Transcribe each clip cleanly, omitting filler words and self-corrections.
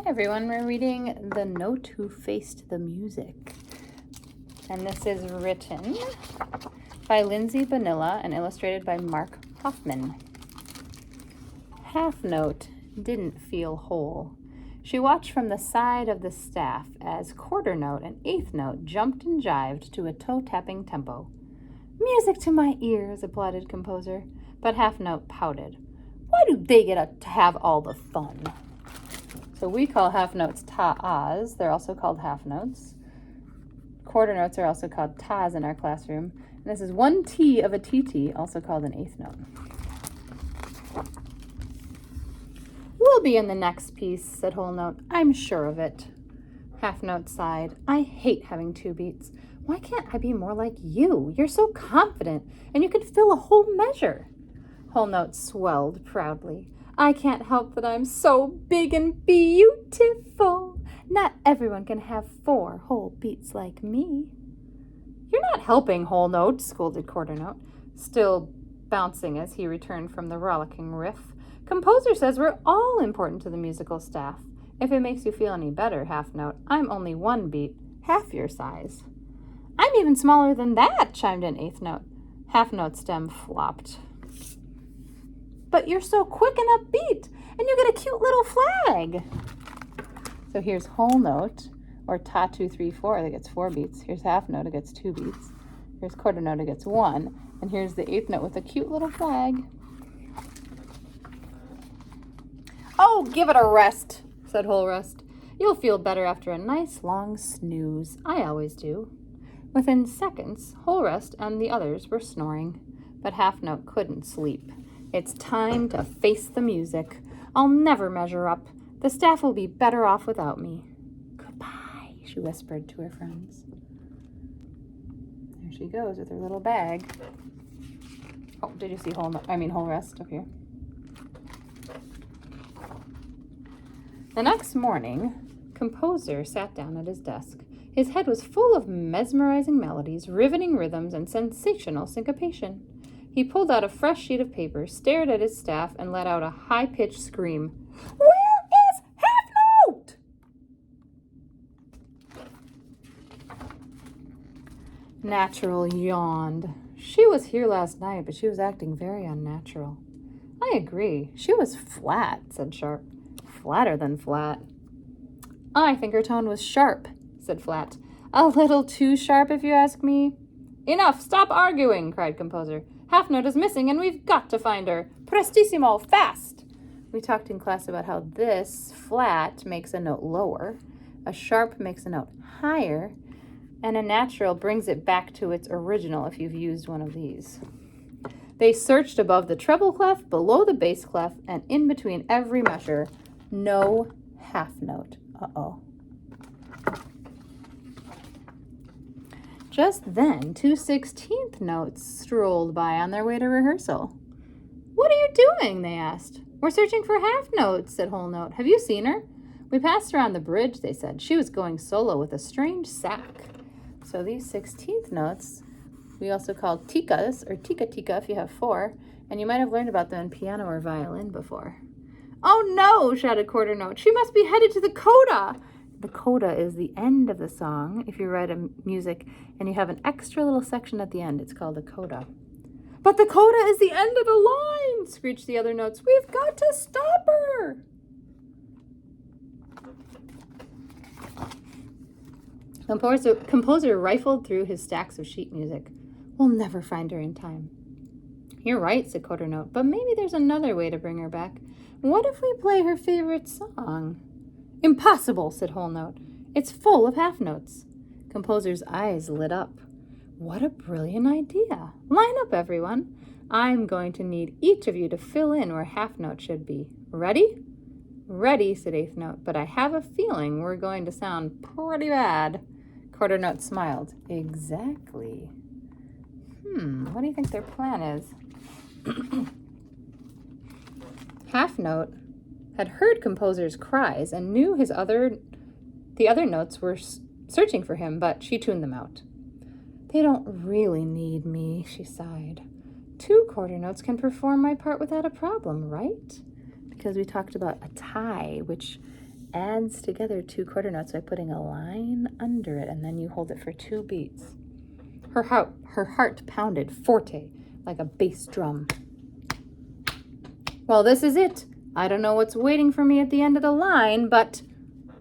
Hi everyone, we're reading The Note Who Faced the Music. And this is written by Lindsay Bonilla and illustrated by Mark Hoffman. Half Note didn't feel whole. She watched from the side of the staff as Quarter Note and Eighth Note jumped and jived to a toe-tapping tempo. "Music to my ears," applauded Composer, but Half Note pouted. "Why do they get to have all the fun?" So we call half notes ta'as. They're also called half notes. Quarter notes are also called tas in our classroom. And this is one T of a TT, also called an eighth note. "We'll be in the next piece," said Whole Note. "I'm sure of it." Half Note sighed. "I hate having two beats. Why can't I be more like you? You're so confident, and you could fill a whole measure." Whole Note swelled proudly. "I can't help that I'm so big and beautiful. Not everyone can have 4 whole beats like me." "You're not helping, Whole Note," scolded Quarter Note, still bouncing as he returned from the rollicking riff. "Composer says we're all important to the musical staff. If it makes you feel any better, Half Note, I'm only 1 beat, half your size." "I'm even smaller than that," chimed in Eighth Note. Half Note's stem flopped. "But you're so quick and upbeat, and you get a cute little flag." So here's Whole Note, or Ta 2 3 4 that gets 4 beats. Here's Half Note, it gets 2 beats. Here's Quarter Note, it gets 1. And here's the Eighth Note with a cute little flag. "Oh, give it a rest," said Whole Rest. "You'll feel better after a nice long snooze. I always do." Within seconds, Whole Rest and the others were snoring, but Half Note couldn't sleep. "It's time to face the music. I'll never measure up. The staff will be better off without me. Goodbye," she whispered to her friends. There she goes with her little bag. Oh, did you see Whole Rest up here? The next morning, Composer sat down at his desk. His head was full of mesmerizing melodies, riveting rhythms, and sensational syncopation. He pulled out a fresh sheet of paper, stared at his staff, and let out a high-pitched scream. "Where is Half Note?" Natural yawned. "She was here last night, but she was acting very unnatural." "I agree. She was flat," said Sharp. "Flatter than flat." "I think her tone was sharp," said Flat. "A little too sharp, if you ask me." "Enough! Stop arguing!" cried Composer. "Half Note is missing, and we've got to find her. Prestissimo, fast!" We talked in class about how this flat makes a note lower, a sharp makes a note higher, and a natural brings it back to its original if you've used one of these. They searched above the treble clef, below the bass clef, and in between every measure. No half note. Uh-oh. Just then, 2 16th notes strolled by on their way to rehearsal. "What are you doing?" they asked. "We're searching for half notes," said Whole Note. "Have you seen her?" "We passed her on the bridge," they said. "She was going solo with a strange sack." So these 16th notes, we also call tikas, or tika if you have 4, and you might have learned about them in piano or violin before. "Oh no," shouted Quarter Note. "She must be headed to the coda." The coda is the end of the song. If you write a music and you have an extra little section at the end, it's called a coda. "But the coda is the end of the line," screeched the other notes. "We've got to stop her." Composer rifled through his stacks of sheet music. "We'll never find her in time." "You're right," said Quarter Note, "but maybe there's another way to bring her back. What if we play her favorite song?" "Impossible," said Whole Note. "It's full of half notes." Composer's eyes lit up. "What a brilliant idea. Line up, everyone. I'm going to need each of you to fill in where half note should be. Ready?" "Ready," said Eighth Note, "but I have a feeling we're going to sound pretty bad." Quarter Note smiled. "Exactly. What do you think their plan is?" Half Note had heard Composer's cries and knew the other notes were searching for him, but she tuned them out. "They don't really need me," she sighed. 2 quarter notes can perform my part without a problem, right?" Because we talked about a tie, which adds together 2 quarter notes by putting a line under it, and then you hold it for 2 beats. Her heart pounded forte like a bass drum. Well, this is it. I don't know what's waiting for me at the end of the line, but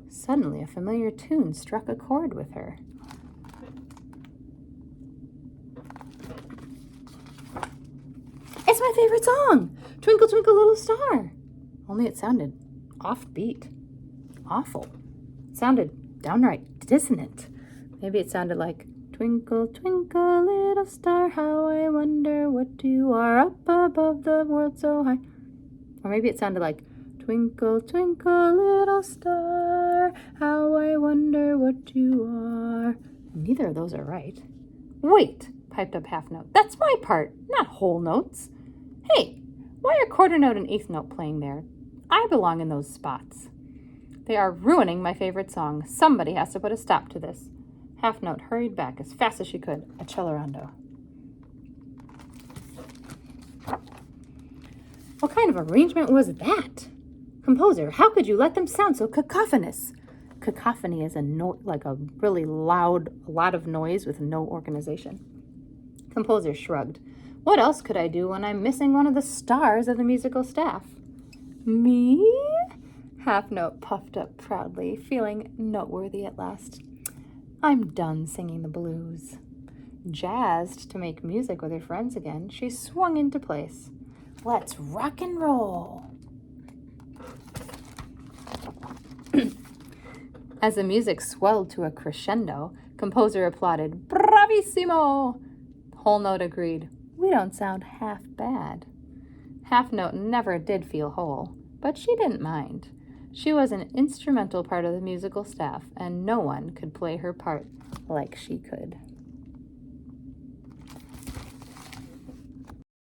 suddenly a familiar tune struck a chord with her. It's my favorite song, Twinkle, Twinkle, Little Star. Only it sounded offbeat, awful. It sounded downright dissonant. Maybe it sounded like, twinkle, twinkle, little star, how I wonder what you are up above the world so high. Or maybe it sounded like, twinkle, twinkle, little star, how I wonder what you are. Neither of those are right. Wait, piped up Half Note. That's my part, not whole notes. Hey, why are quarter note and eighth note playing there? I belong in those spots. They are ruining my favorite song. Somebody has to put a stop to this. Half Note hurried back as fast as she could, accelerando. What kind of arrangement was that? Composer, how could you let them sound so cacophonous? Cacophony is like a really loud, lot of noise with no organization. Composer shrugged. What else could I do when I'm missing one of the stars of the musical staff? Me? Half Note puffed up proudly, feeling noteworthy at last. I'm done singing the blues. Jazzed to make music with her friends again, she swung into place. Let's rock and roll. As the music swelled to a crescendo, composer applauded, Bravissimo! Whole Note agreed, we don't sound half bad. Half Note never did feel whole, but she didn't mind. She was an instrumental part of the musical staff, and no one could play her part like she could.